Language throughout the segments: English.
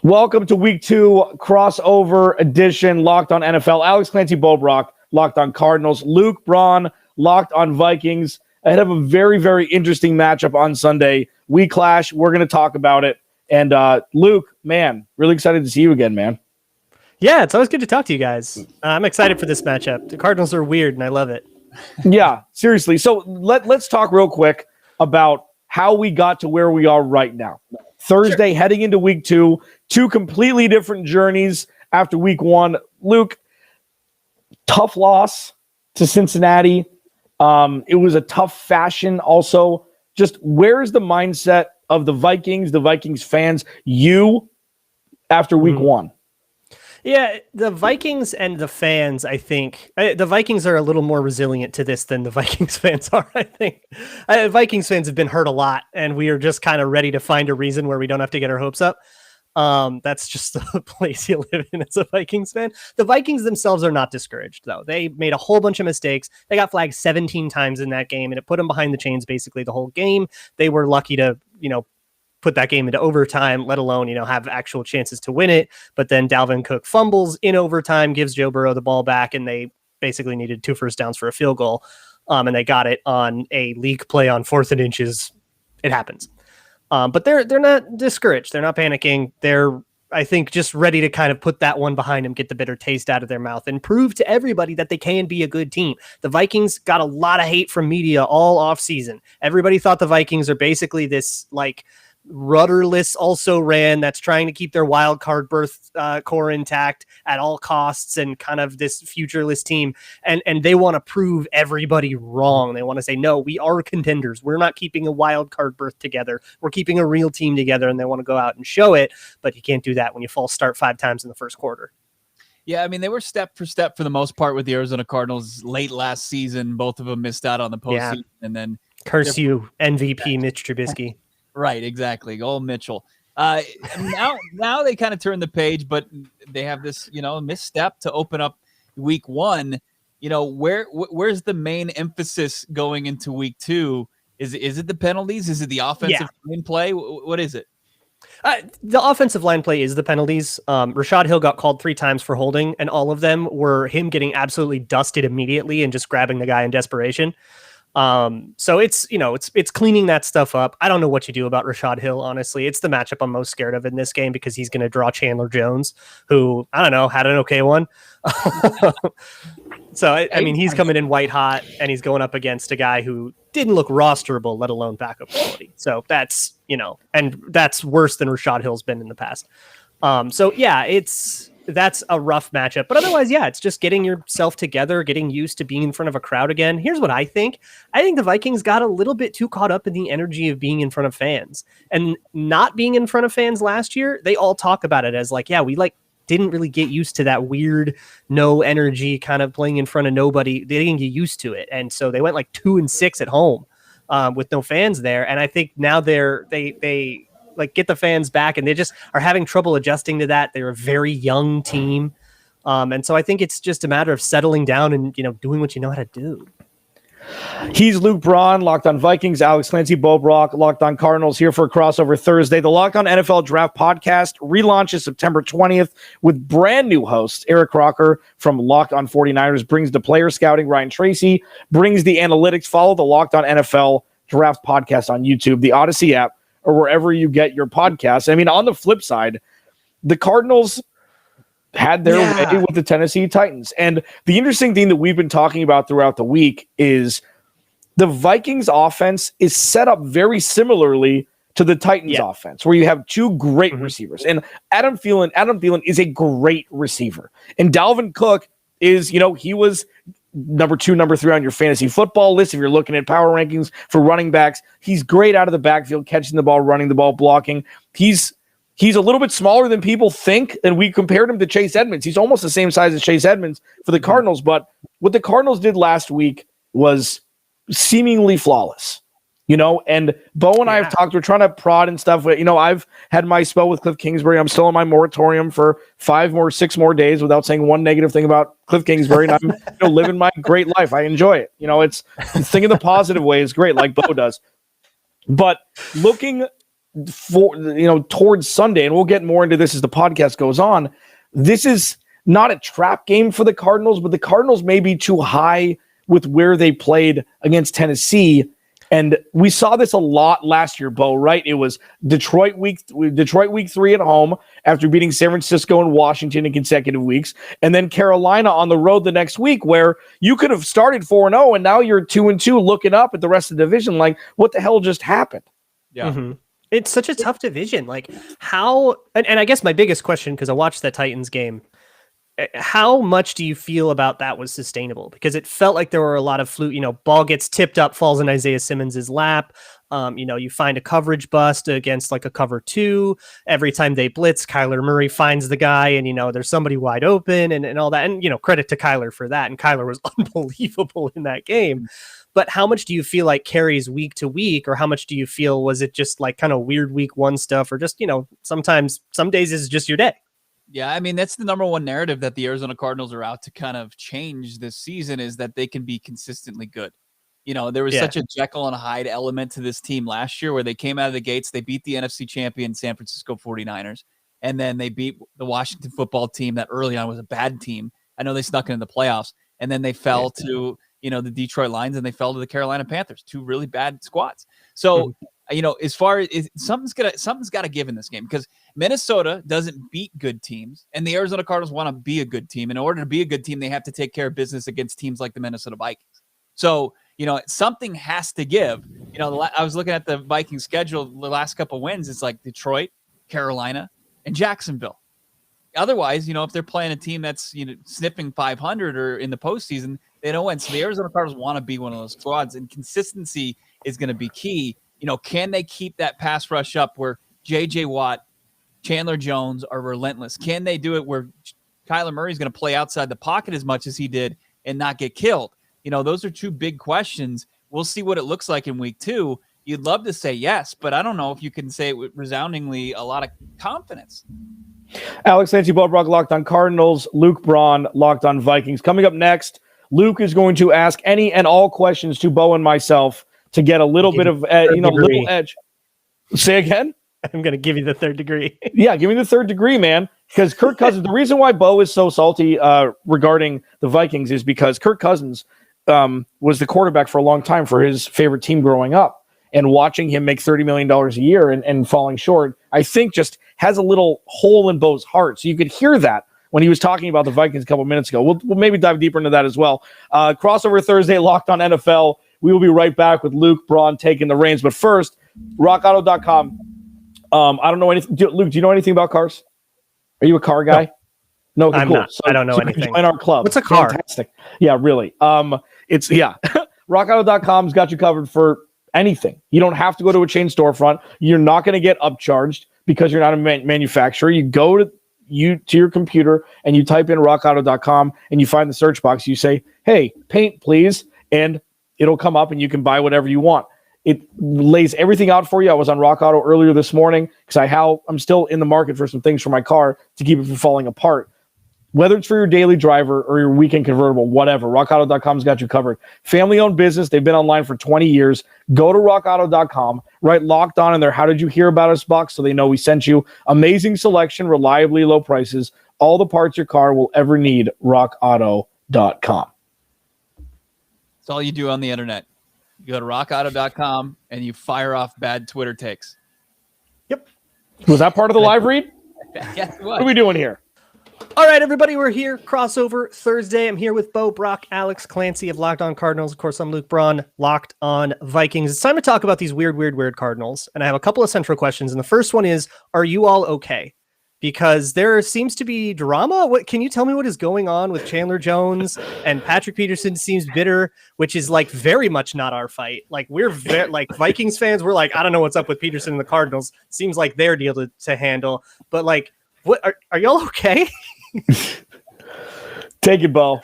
Welcome to week 2 crossover edition, Locked on NFL. Alex, Clancy, Bo Brack, Locked on Cardinals. Luke Braun, Locked on Vikings. Ahead of a very, very interesting matchup on Sunday. We clash. We're going to talk about it. And Luke, man, really excited to see you again, man. Yeah, it's always good to talk to you guys. I'm excited for this matchup. The Cardinals are weird, and I love it. Yeah, seriously. So let's talk real quick about how we got to where we are right now. Thursday, heading into week 2, two completely different journeys after week 1. Luke, tough loss to Cincinnati. It was a tough fashion also. Just where's the mindset of the Vikings fans, you, after week 1? Yeah, the Vikings and the fans, I think, the Vikings are a little more resilient to this than the Vikings fans are, I think. Vikings fans have been hurt a lot, and we are just kind of ready to find a reason where we don't have to get our hopes up. That's just the place you live in as a Vikings fan. The Vikings themselves are not discouraged, though. They made a whole bunch of mistakes. They got flagged 17 times in that game, and it put them behind the chains basically the whole game. They were lucky to, put that game into overtime, let alone, have actual chances to win it. But then Dalvin Cook fumbles in overtime, gives Joe Burrow the ball back, and they basically needed 2 first downs for a field goal. And they got it on a leak play on 4th and inches. It happens. But they're not discouraged. They're not panicking. They're, I think, just ready to kind of put that one behind them, get the bitter taste out of their mouth, and prove to everybody that they can be a good team. The Vikings got a lot of hate from media all offseason. Everybody thought the Vikings are basically this, rudderless also ran that's trying to keep their wild card berth core intact at all costs, and kind of this futureless team. And they want to prove everybody wrong. They want to say, no, we are contenders. We're not keeping a wild card berth together. We're keeping a real team together, and they want to go out and show it. But you can't do that when you false start 5 times in the first quarter. Yeah, I mean, they were step for step for the most part with the Arizona Cardinals late last season. Both of them missed out on the postseason. Yeah. And then curse you, MVP Mitch Trubisky. Right, exactly. Old Mitchell. Now they kind of turn the page, but they have this, misstep to open up week 1. Where's the main emphasis going into week 2? Is it the penalties? Is it the offensive line play? What is it? The offensive line play is the penalties. Rashad Hill got called 3 times for holding, and all of them were him getting absolutely dusted immediately and just grabbing the guy in desperation. So it's cleaning that stuff up. I don't know what you do about Rashad Hill, honestly. It's the matchup I'm most scared of in this game, because he's going to draw Chandler Jones, who, I don't know, had an okay one. So, I mean, he's coming in white hot, and he's going up against a guy who didn't look rosterable, let alone backup quality. So that's, and that's worse than Rashad Hill's been in the past. So yeah, that's a rough matchup. But otherwise, yeah, it's just getting yourself together, getting used to being in front of a crowd again. Here's what I think. I think the Vikings got a little bit too caught up in the energy of being in front of fans. And not being in front of fans last year, they all talk about it as we didn't really get used to that weird, no energy kind of playing in front of nobody. They didn't get used to it. And so they went 2-6 at home with no fans there. And I think now they get the fans back, and they just are having trouble adjusting to that. They're a very young team. And so I think it's just a matter of settling down and, doing what you know how to do. He's Luke Braun, Locked on Vikings. Alex, Clancy, Bo Brack, Locked on Cardinals, here for a crossover Thursday. The Locked on NFL Draft Podcast relaunches September 20th with brand new hosts. Eric Crocker from Locked on 49ers brings the player scouting. Ryan Tracy brings the analytics. Follow the Locked on NFL Draft Podcast on YouTube, the Odyssey app, or wherever you get your podcasts. I mean, on the flip side, the Cardinals had their way with the Tennessee Titans. And the interesting thing that we've been talking about throughout the week is the Vikings offense is set up very similarly to the Titans offense, where you have 2 great receivers. And Adam Thielen is a great receiver. And Dalvin Cook is, he was number 2, number 3 on your fantasy football list. If you're looking at power rankings for running backs, he's great out of the backfield, catching the ball, running the ball, blocking. He's a little bit smaller than people think, and we compared him to Chase Edmonds. He's almost the same size as Chase Edmonds for the Cardinals, but what the Cardinals did last week was seemingly flawless. And Bo and I have talked, we're trying to prod and stuff. I've had my spell with Cliff Kingsbury. I'm still on my moratorium for 6 more days without saying one negative thing about Cliff Kingsbury. And I'm living my great life. I enjoy it. It's thinking the positive way is great, like Bo does. But looking towards Sunday, and we'll get more into this as the podcast goes on. This is not a trap game for the Cardinals, but the Cardinals may be too high with where they played against Tennessee. And we saw this a lot last year, Bo, right? It was Detroit week 3 at home after beating San Francisco and Washington in consecutive weeks. And then Carolina on the road the next week, where you could have started 4-0 and now you're 2-2 looking up at the rest of the division. Like, what the hell just happened? Yeah. Mm-hmm. It's such a tough division. Like, how, and I guess my biggest question, because I watched that Titans game, how much do you feel about that was sustainable? Because it felt like there were a lot of ball gets tipped up, falls in Isaiah Simmons's lap. You find a coverage bust against like a cover 2. Every time they blitz, Kyler Murray finds the guy and, there's somebody wide open and all that. And, credit to Kyler for that. And Kyler was unbelievable in that game. But how much do you feel like carries week to week, or how much do you feel was it just like kind of weird week 1 stuff, or just, sometimes some days is just your day? Yeah, I mean, that's the number one narrative that the Arizona Cardinals are out to kind of change this season, is that they can be consistently good. There was such a Jekyll and Hyde element to this team last year, where they came out of the gates, they beat the NFC champion San Francisco 49ers, and then they beat the Washington football team that early on was a bad team. I know they snuck into the playoffs, and then they fell to, the Detroit Lions, and they fell to the Carolina Panthers, 2 really bad squads. So, as far as something's got to give in this game, because Minnesota doesn't beat good teams, and the Arizona Cardinals want to be a good team. In order to be a good team, they have to take care of business against teams like the Minnesota Vikings. So, something has to give. I was looking at the Vikings schedule, the last couple wins, it's like Detroit, Carolina, and Jacksonville. Otherwise, if they're playing a team that's, sniffing 500 or in the postseason, they don't win. So the Arizona Cardinals want to be one of those squads, and consistency is going to be key. Can they keep that pass rush up where J.J. Watt, Chandler Jones are relentless? Can they do it where Kyler Murray is going to play outside the pocket as much as he did and not get killed? Those are 2 big questions. We'll see what it looks like in week 2. You'd love to say yes, but I don't know if you can say it with resoundingly a lot of confidence. Clancy and Bo Brack, Locked on Cardinals. Luke Braun, Locked on Vikings. Coming up next, Luke is going to ask any and all questions to Bo and myself to get a little bit of, little edge. Say again? I'm going to give you the 3rd degree. Yeah, give me the 3rd degree, man. Because Kirk Cousins, the reason why Bo is so salty regarding the Vikings is because Kirk Cousins was the quarterback for a long time for his favorite team growing up. And watching him make $30 million a year and falling short, I think just has a little hole in Bo's heart. So you could hear that when he was talking about the Vikings a couple minutes ago. We'll maybe dive deeper into that as well. Crossover Thursday, Locked on NFL. We will be right back with Luke Braun taking the reins. But first, rockauto.com. I don't know anything. Luke, do you know anything about cars? Are you a car guy? No, okay, I'm cool. not. I don't know anything. Join our club. What's a car? Fantastic. Yeah, really. Rockauto.com's got you covered for anything. You don't have to go to a chain storefront. You're not going to get upcharged because you're not a manufacturer. You go to your computer and you type in rockauto.com and you find the search box. You say, hey, paint, please. And it'll come up and you can buy whatever you want. It lays everything out for you. I was on Rock Auto earlier this morning because I'm still in the market for some things for my car to keep it from falling apart. Whether it's for your daily driver or your weekend convertible, whatever, rockauto.com's got you covered. Family-owned business. They've been online for 20 years. Go to rockauto.com, write Locked On in there. How did you hear about us box so they know we sent you? Amazing selection, reliably low prices, all the parts your car will ever need. rockauto.com. That's all you do on the internet. You go to rockauto.com and you fire off bad Twitter takes. Yep. Was that part of the live read? Yes, What are we doing here? All right, everybody, we're here. Crossover Thursday. I'm here with Bo Brack, Alex Clancy of Locked on Cardinals. Of course, I'm Luke Braun, Locked on Vikings. It's time to talk about these weird Cardinals. And I have a couple of central questions. And the first one is, are you all okay? Because there seems to be drama. What can you tell me what is going on with Chandler Jones and Patrick Peterson seems bitter, which is like very much not our fight. Like we're like Vikings fans. We're like, I don't know what's up with Peterson and the Cardinals. Seems like their deal to handle. But like, what are y'all okay? Take it, Bo.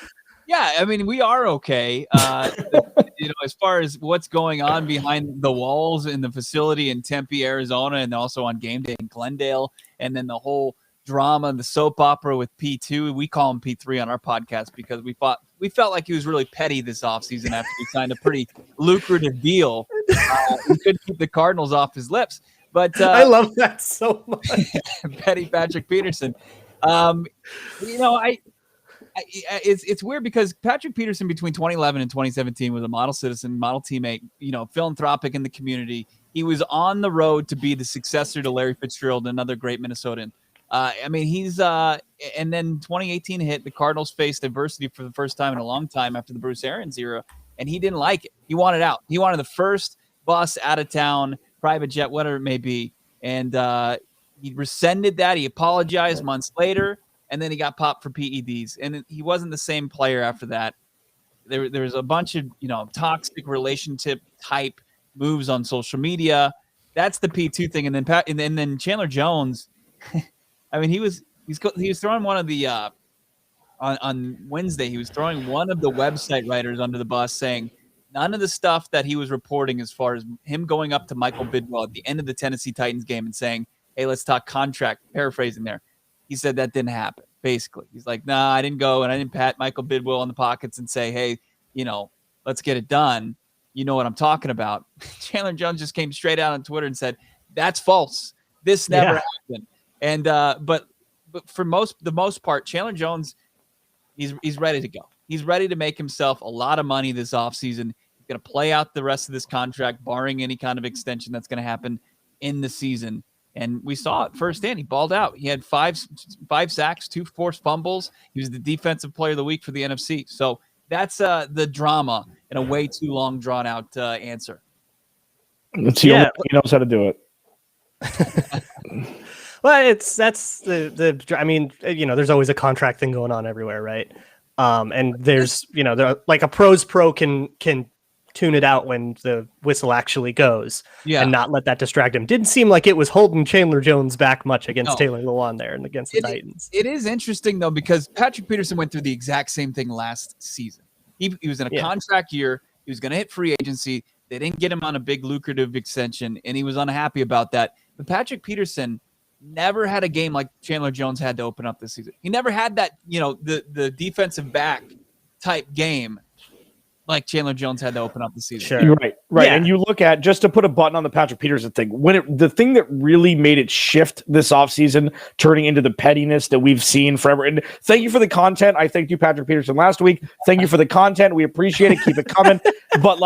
Yeah, I mean, we are okay. As far as what's going on behind the walls in the facility in Tempe, Arizona, and also on game day in Glendale, and then the whole drama, the soap opera with P2. We call him P3 on our podcast because we felt like he was really petty this offseason after he signed a pretty lucrative deal. He couldn't keep the Cardinals off his lips. But I love that so much. Petty Patrick Peterson. It's weird because Patrick Peterson between 2011 and 2017 was a model citizen, model teammate, philanthropic in the community. He was on the road to be the successor to Larry Fitzgerald, another great Minnesotan. He's and then 2018 hit. The Cardinals faced adversity for the first time in a long time after the Bruce Arians era, and he didn't like it. He wanted out. He wanted the first bus out of town, private jet, whatever it may be, and he rescinded that. He apologized months later, and then he got popped for PEDs, and he wasn't the same player after that. There was a bunch of toxic relationship type moves on social media. That's the P2 thing, and then Chandler Jones. He was throwing one of the on Wednesday. He was throwing one of the website writers under the bus, saying none of the stuff that he was reporting as far as him going up to Michael Bidwell at the end of the Tennessee Titans game and saying, "Hey, let's talk contract." Paraphrasing there, he said that didn't happen. Basically, he's like, "Nah, I didn't go and I didn't pat Michael Bidwell on the pockets and say, hey, let's get it done. You know what I'm talking about." Chandler Jones just came straight out on Twitter and said, "That's false. This never happened." And but for the most part, Chandler Jones, he's ready to go. He's ready to make himself a lot of money this offseason. He's going to play out the rest of this contract, barring any kind of extension that's going to happen in the season. And we saw it firsthand. He balled out. He had five sacks, 2 forced fumbles. He was the defensive player of the week for the NFC. So that's the drama in a way too long, drawn out answer. He knows how to do it. Well, that's there's always a contract thing going on everywhere, right? And there's, like a pros pro can tune it out when the whistle actually goes and not let that distract him. Didn't seem like it was holding Chandler Jones back much against Taylor Lewan there and against the Titans. It is interesting, though, because Patrick Peterson went through the exact same thing last season. He was in a contract year. He was going to hit free agency. They didn't get him on a big lucrative extension, and he was unhappy about that. But Patrick Peterson never had a game like Chandler Jones had to open up this season. He never had that, the defensive back type game like Chandler Jones had to open up the season. Sure. You're right. Yeah. And you look at, just to put a button on the Patrick Peterson thing, the thing that really made it shift this offseason, turning into the pettiness that we've seen forever. And thank you for the content. I thanked you, Patrick Peterson, last week. Thank you for the content. We appreciate it. Keep it coming. But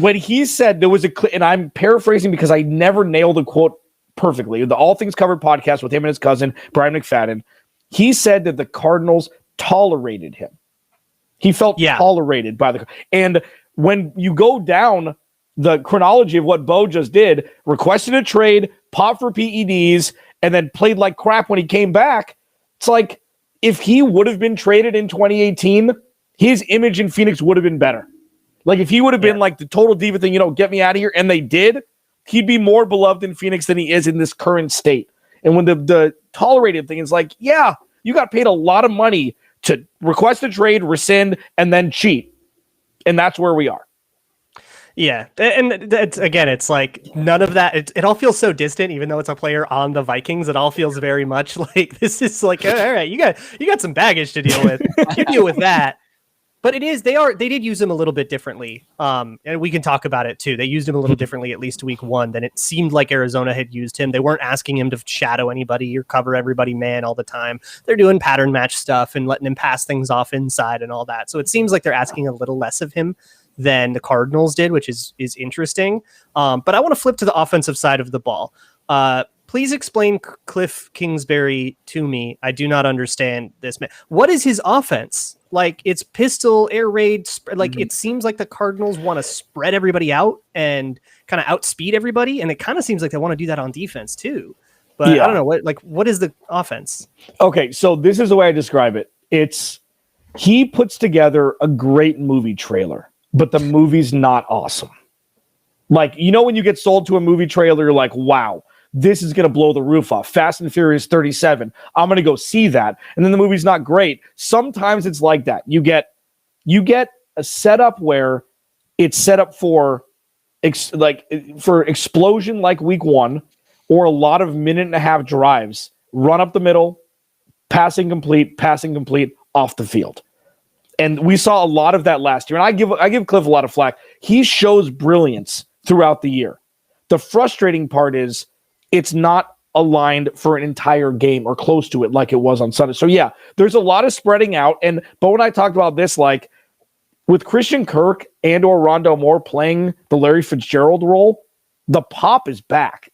when he said there was and I'm paraphrasing because I never nailed the quote perfectly, the All Things Covered podcast with him and his cousin, Brian McFadden, he said that the Cardinals tolerated him. He felt tolerated by and when you go down the chronology of what Bo just did, requested a trade, popped for PEDs, and then played like crap when he came back, it's like if he would have been traded in 2018, his image in Phoenix would have been better. Like if he would have been like the total diva thing, get me out of here, and they did, he'd be more beloved in Phoenix than he is in this current state. And when the tolerated thing is like, yeah, you got paid a lot of money to request a trade, rescind, and then cheat. And that's where we are. Yeah. And it's like none of that. It all feels so distant, even though it's a player on the Vikings. It all feels very much like this is like, all right, you got some baggage to deal with. You deal with that. But they did use him a little bit differently. And we can talk about it too. They used him a little differently, at least week 1, than it seemed like Arizona had used him. They weren't asking him to shadow anybody or cover everybody man all the time. They're doing pattern match stuff and letting him pass things off inside and all that. So it seems like they're asking a little less of him than the Cardinals did, which is interesting. But I want to flip to the offensive side of the ball. Please explain Cliff Kingsbury to me. I do not understand this man. What is his offense? Like, it's pistol, air raid. It seems like the Cardinals want to spread everybody out and kind of outspeed everybody. And it kind of seems like they want to do that on defense too. But I don't know what is the offense? Okay. So this is the way I describe it. He puts together a great movie trailer, but the movie's not awesome. Like, when you get sold to a movie trailer, you're like, wow, this is going to blow the roof off. Fast and Furious 37. I'm going to go see that. And then the movie's not great. Sometimes it's like that. You get a setup where it's set up for explosion like week 1, or a lot of minute and a half drives, run up the middle, passing complete off the field. And we saw a lot of that last year. And I give Cliff a lot of flack. He shows brilliance throughout the year. The frustrating part is it's not aligned for an entire game or close to it like it was on Sunday. So yeah, there's a lot of spreading out. And Bo and I talked about this, like with Christian Kirk and or Rondo Moore playing the Larry Fitzgerald role, the pop is back.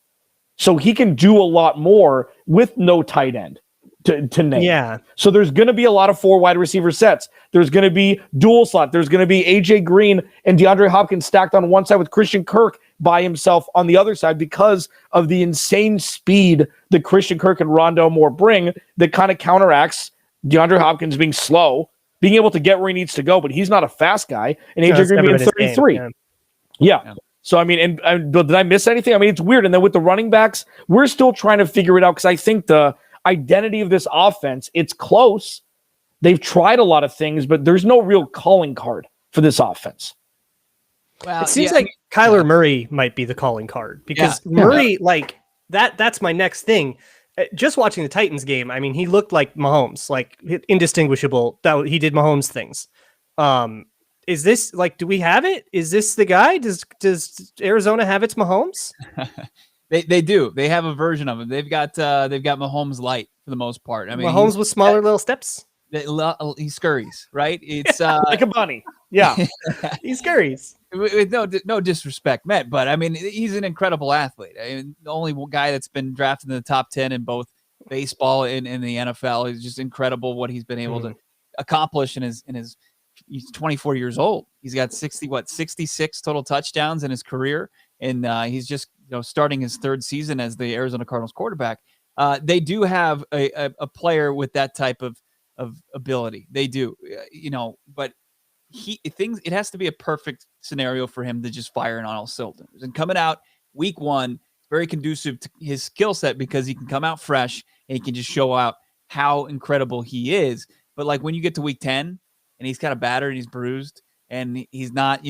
So he can do a lot more with no tight end to name. Yeah. So there's going to be a lot of 4 wide receiver sets. There's going to be dual slot. There's going to be AJ Green and DeAndre Hopkins stacked on one side with Christian Kirk by himself on the other side because of the insane speed that Christian Kirk and Rondo Moore bring that kind of counteracts DeAndre Hopkins being slow, being able to get where he needs to go, but he's not a fast guy. And AJ Green being 33. Yeah. So, I mean, and did I miss anything? I mean, it's weird. And then with the running backs, we're still trying to figure it out because I think the identity of this offense, it's close. They've tried a lot of things, but there's no real calling card for this offense. Well, it seems like Kyler Murray might be the calling card because Murray, like that's my next thing. Just watching the Titans game, I mean, he looked like Mahomes, like indistinguishable. That he did Mahomes things. Is this like, do we have it? Is this the guy? Does Arizona have its Mahomes? They do. They have a version of it. They've got Mahomes light for the most part. I mean, Mahomes with smaller little steps. He scurries, right? It's like a bunny. Yeah, he scurries. With no disrespect meant, but I mean, he's an incredible athlete. I mean, the only guy that's been drafted in the top 10 in both baseball and in the NFL is just incredible what he's been able to accomplish in his. He's 24 years old. He's got 66 total touchdowns in his career, and he's just starting his 3rd season as the Arizona Cardinals quarterback. They do have a player with that type of ability. They do, but it has to be a perfect scenario for him to just fire on all cylinders. And coming out week 1, very conducive to his skill set because he can come out fresh and he can just show out how incredible he is. But like when you get to week 10 and he's kind of battered and he's bruised and he's not,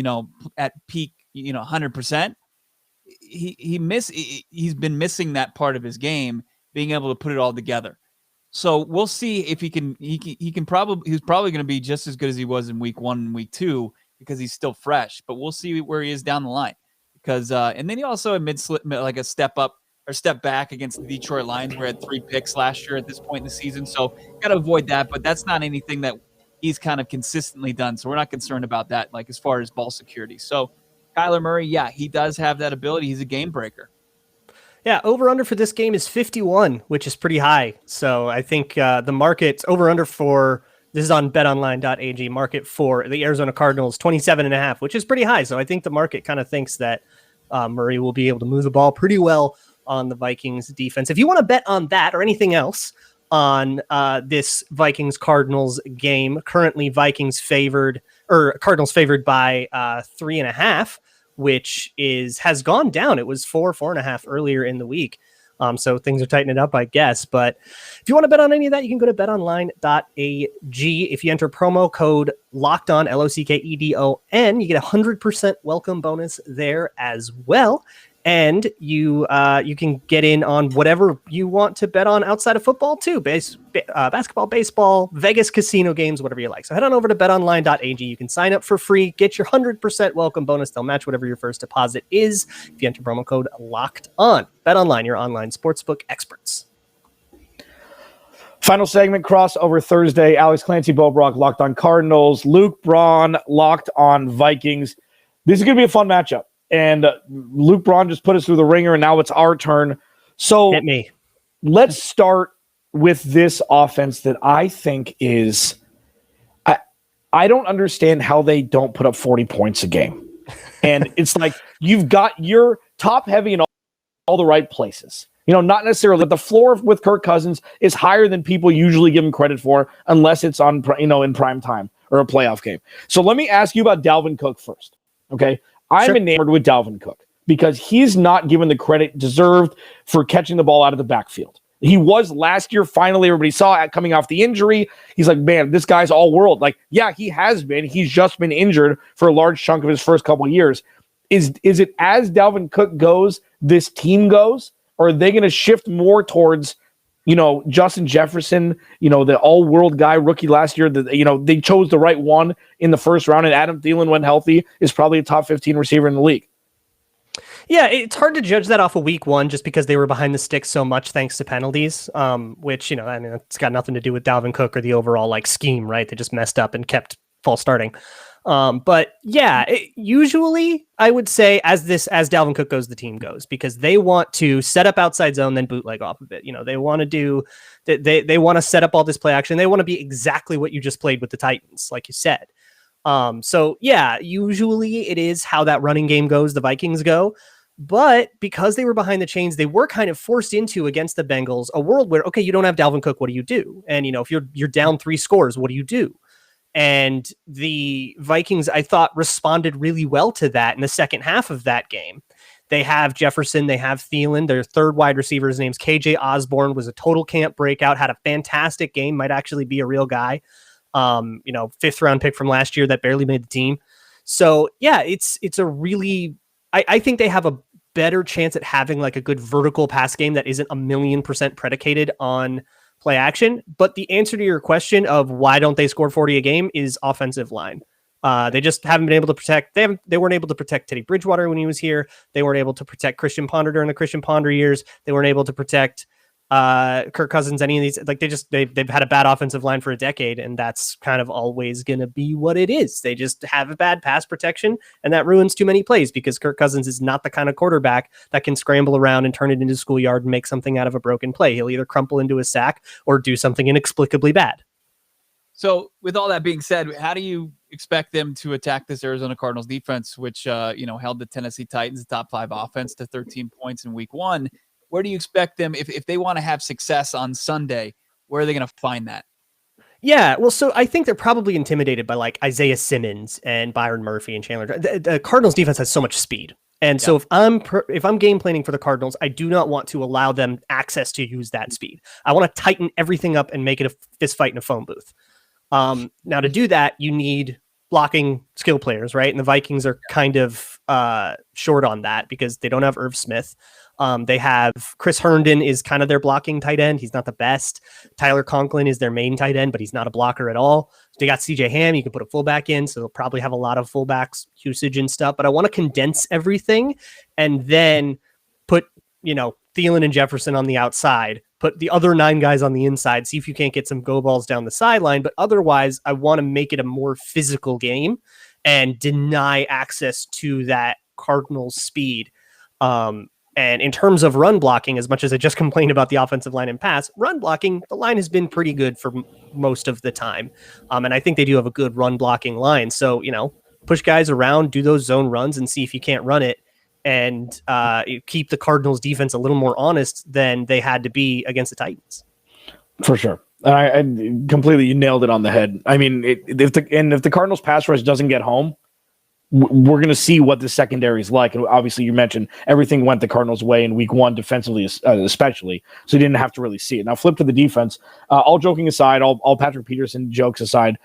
at peak, 100%, he's been missing that part of his game, being able to put it all together. So we'll see if he can. He's probably going to be just as good as he was in week 1 and week 2 because he's still fresh. But we'll see where he is down the line because and then he also like a step back against the Detroit Lions, where he had 3 picks last year at this point in the season. So got to avoid that. But that's not anything that he's kind of consistently done. So we're not concerned about that, like as far as ball security. So Kyler Murray, yeah, he does have that ability. He's a game breaker. Yeah, over-under for this game is 51, which is pretty high. So I think the market's over-under for, this is on betonline.ag, market for the Arizona Cardinals, 27.5, which is pretty high. So I think the market kind of thinks that Murray will be able to move the ball pretty well on the Vikings defense. If you want to bet on that or anything else on this Vikings-Cardinals game, currently Cardinals favored by 3.5, which has gone down. It was 4.5 earlier in the week. So things are tightening up, I guess. But if you want to bet on any of that, you can go to betonline.ag. If you enter promo code LOCKEDON, LOCKEDON, you get 100% welcome bonus there as well. And you can get in on whatever you want to bet on outside of football too. Basketball, baseball, Vegas casino games, whatever you like. So head on over to betonline.ag. You can sign up for free, get your 100% welcome bonus. They'll match whatever your first deposit is if you enter promo code LOCKEDON. BetOnline, your online sportsbook experts. Final segment, crossover Thursday. Alex Clancy, Bo Brack, Locked on Cardinals. Luke Braun, Locked on Vikings. This is going to be a fun matchup. And Luke Braun just put us through the ringer, and now it's our turn. So hit me. Let's start with this offense that I think is I don't understand how they don't put up 40 points a game. And it's like you've got your top heavy in all the right places. Not necessarily, but the floor with Kirk Cousins is higher than people usually give him credit for unless it's on in prime time or a playoff game. So let me ask you about Dalvin Cook first. Okay? I'm enamored with Dalvin Cook because he's not given the credit deserved for catching the ball out of the backfield. He was last year, finally, everybody saw it coming off the injury. He's like, man, this guy's all world. Like, yeah, he has been. He's just been injured for a large chunk of his first couple of years. Is it as Dalvin Cook goes, this team goes? Or are they going to shift more towards, Justin Jefferson, the all-world guy, rookie last year, they chose the right one in the first round, and Adam Thielen, when healthy, is probably a top 15 receiver in the league. Yeah, it's hard to judge that off of week one just because they were behind the sticks so much thanks to penalties. Which, I mean, it's got nothing to do with Dalvin Cook or the overall like scheme, right? They just messed up and kept false starting. But yeah, usually I would say as Dalvin Cook goes, the team goes because they want to set up outside zone, then bootleg off of it. They want to do they want to set up all this play action. They want to be exactly what you just played with the Titans, like you said. So yeah, usually it is how that running game goes. The Vikings go. But because they were behind the chains, they were kind of forced into against the Bengals a world where, okay, you don't have Dalvin Cook. What do you do? And, if you're down 3 scores, what do you do? And the Vikings, I thought, responded really well to that in the second half of that game. They have Jefferson, they have Thielen, their third wide receiver, his name's KJ Osborne, was a total camp breakout, had a fantastic game, might actually be a real guy. 5th round pick from last year that barely made the team. So yeah, it's a really, I think they have a better chance at having like a good vertical pass game that isn't 1,000,000% predicated on play action. But the answer to your question of why don't they score 40 a game is offensive line. They just haven't been able to protect. They weren't able to protect Teddy Bridgewater when he was here. They weren't able to protect Christian Ponder during the Christian Ponder years. They weren't able to protect Kirk Cousins, any of these. Like they've had a bad offensive line for a decade, and that's kind of always going to be what it is. They just have a bad pass protection, and that ruins too many plays because Kirk Cousins is not the kind of quarterback that can scramble around and turn it into schoolyard and make something out of a broken play. He'll either crumple into a sack or do something inexplicably bad. So with all that being said, how do you expect them to attack this Arizona Cardinals defense, which, held the Tennessee Titans, top 5 offense, to 13 points in week 1? Where do you expect them, if they want to have success on Sunday, where are they going to find that? Yeah, well, so I think they're probably intimidated by like Isaiah Simmons and Byron Murphy and Chandler. The Cardinals defense has so much speed. And so if I'm game planning for the Cardinals, I do not want to allow them access to use that speed. I want to tighten everything up and make it a fist fight in a phone booth. Now to do that, you need blocking skill players, right? And the Vikings are kind of short on that because they don't have Irv Smith. They have Chris Herndon is kind of their blocking tight end. He's not the best. Tyler Conklin is their main tight end, but he's not a blocker at all. They got CJ Ham. You can put a fullback in, so they'll probably have a lot of fullbacks usage and stuff. But I want to condense everything and then put, Thielen and Jefferson on the outside, put the other 9 guys on the inside, see if you can't get some go balls down the sideline. But otherwise, I want to make it a more physical game and deny access to that Cardinals speed. And in terms of run blocking, as much as I just complained about the offensive line and pass, run blocking, the line has been pretty good for most of the time. And I think they do have a good run blocking line. So, push guys around, do those zone runs and see if you can't run it and keep the Cardinals defense a little more honest than they had to be against the Titans. For sure. I completely, you nailed it on the head. I mean, if the Cardinals pass rush doesn't get home, we're going to see what the secondary is like. And obviously, you mentioned everything went the Cardinals' way in week 1, defensively, especially. So you didn't have to really see it. Now, flip to the defense. All joking aside, all Patrick Peterson jokes aside,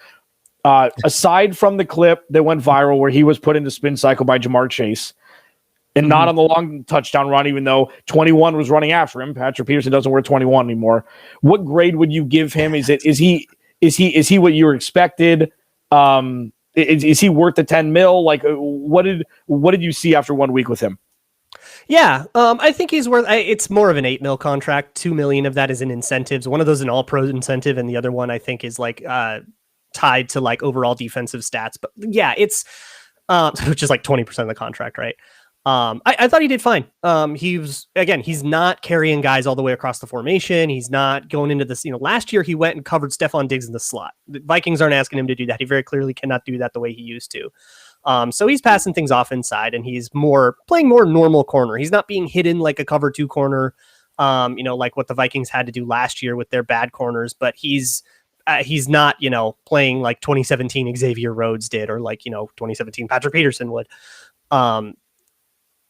aside from the clip that went viral where he was put into spin cycle by Jamar Chase and not on the long touchdown run, even though 21 was running after him. Patrick Peterson doesn't wear 21 anymore. What grade would you give him? Is he what you were expected? Is he worth the 10 mil? Like, what did you see after 1 week with him? Yeah, I think he's worth. It's more of an 8 mil contract. 2 million of that is in incentives. One of those an all-pro incentive, and the other one I think is like tied to like overall defensive stats. But yeah, it's which is like 20% of the contract, right? I thought he did fine. He's not carrying guys all the way across the formation. He's not going into this. Last year he went and covered Stephon Diggs in the slot. The Vikings aren't asking him to do that. He very clearly cannot do that the way he used to. So he's passing things off inside, and he's playing more normal corner. He's not being hidden like a cover 2 corner, like what the Vikings had to do last year with their bad corners. But he's not, playing like 2017 Xavier Rhodes did, or like 2017 Patrick Peterson would.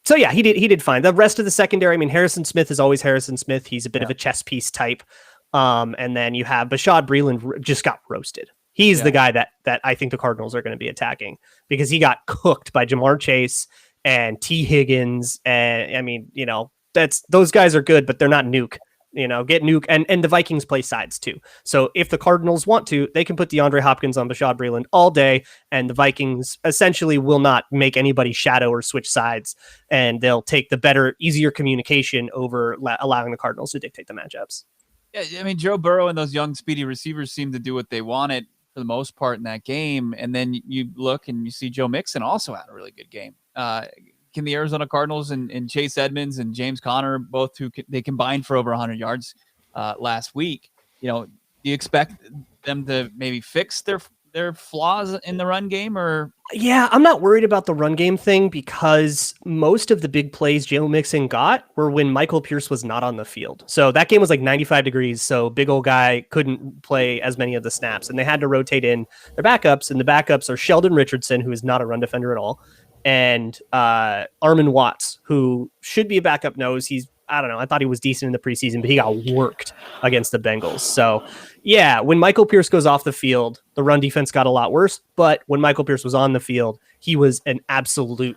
So yeah, he did fine. The rest of the secondary, I mean, Harrison Smith is always Harrison Smith. He's a bit of a chess piece type. And then you have Bashad Breeland just got roasted. He's the guy that I think the Cardinals are going to be attacking because he got cooked by Jamar Chase and T. Higgins. And I mean, those guys are good, but they're not Nuke. get Nuke, and the Vikings play sides too. So if the Cardinals want to, they can put DeAndre Hopkins on Bashaud Breeland all day, and the Vikings essentially will not make anybody shadow or switch sides, and they'll take the better, easier communication over allowing the Cardinals to dictate the matchups. Yeah, I mean, Joe Burrow and those young, speedy receivers seem to do what they wanted for the most part in that game, and then you look and you see Joe Mixon also had a really good game. Can the Arizona Cardinals and Chase Edmonds and James Conner, both they combined for over 100 yards last week? Do you expect them to maybe fix their flaws in the run game? Or yeah, I'm not worried about the run game thing because most of the big plays Joe Mixon got were when Michael Pierce was not on the field. So that game was like 95 degrees, so big old guy couldn't play as many of the snaps, and they had to rotate in their backups, and the backups are Sheldon Richardson, who is not a run defender at all, and Armin Watts, who should be a backup nose. I don't know. I thought he was decent in the preseason, but he got worked against the Bengals. So, yeah, when Michael Pierce goes off the field, the run defense got a lot worse. But when Michael Pierce was on the field, he was an absolute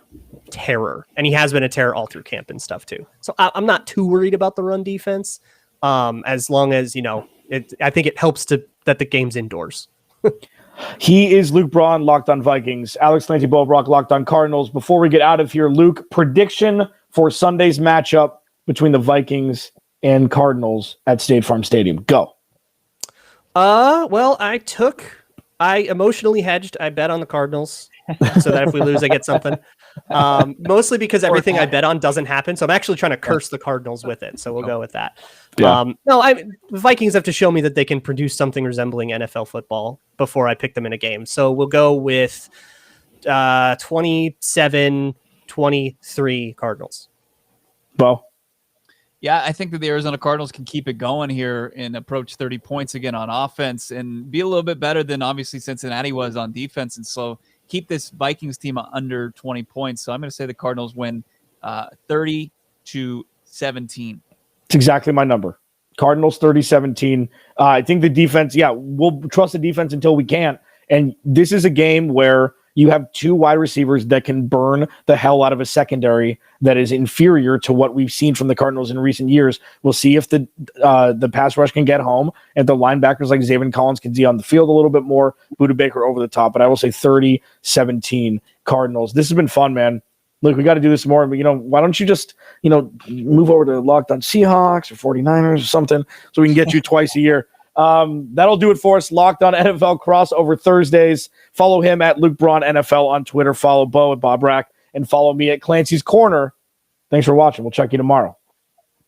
terror. And he has been a terror all through camp and stuff, too. So I'm not too worried about the run defense as long as, I think it helps that the game's indoors. He is Luke Braun, Locked on Vikings. Alex Clancy, Bo Brack, Locked on Cardinals. Before we get out of here, Luke, prediction for Sunday's matchup between the Vikings and Cardinals at State Farm Stadium. Go. Well, I emotionally hedged. I bet on the Cardinals so that if we lose, I get something. Mostly because everything I bet on doesn't happen. So I'm actually trying to curse the Cardinals with it. So we'll go with that. Yeah. The Vikings have to show me that they can produce something resembling NFL football before I pick them in a game. So we'll go with 27-23 Cardinals. Bo? Yeah, I think that the Arizona Cardinals can keep it going here and approach 30 points again on offense and be a little bit better than obviously Cincinnati was on defense. And so keep this Vikings team under 20 points. So I'm going to say the Cardinals win 30-17. It's exactly my number. Cardinals 30-17. I think the defense, we'll trust the defense until we can't. And this is a game where you have two wide receivers that can burn the hell out of a secondary that is inferior to what we've seen from the Cardinals in recent years. We'll see if the pass rush can get home, and the linebackers like Zaven Collins can see on the field a little bit more. Buda Baker over the top, but I will say 30-17 Cardinals. This has been fun, man. Look, we got to do this more. But, why don't you just, move over to Locked on Seahawks or 49ers or something so we can get you twice a year. That'll do it for us. Locked on NFL Crossover Thursdays. Follow him at Luke Braun NFL on Twitter. Follow Bo at Bob Brack, and follow me at Clancy's Corner. Thanks for watching. We'll check you tomorrow.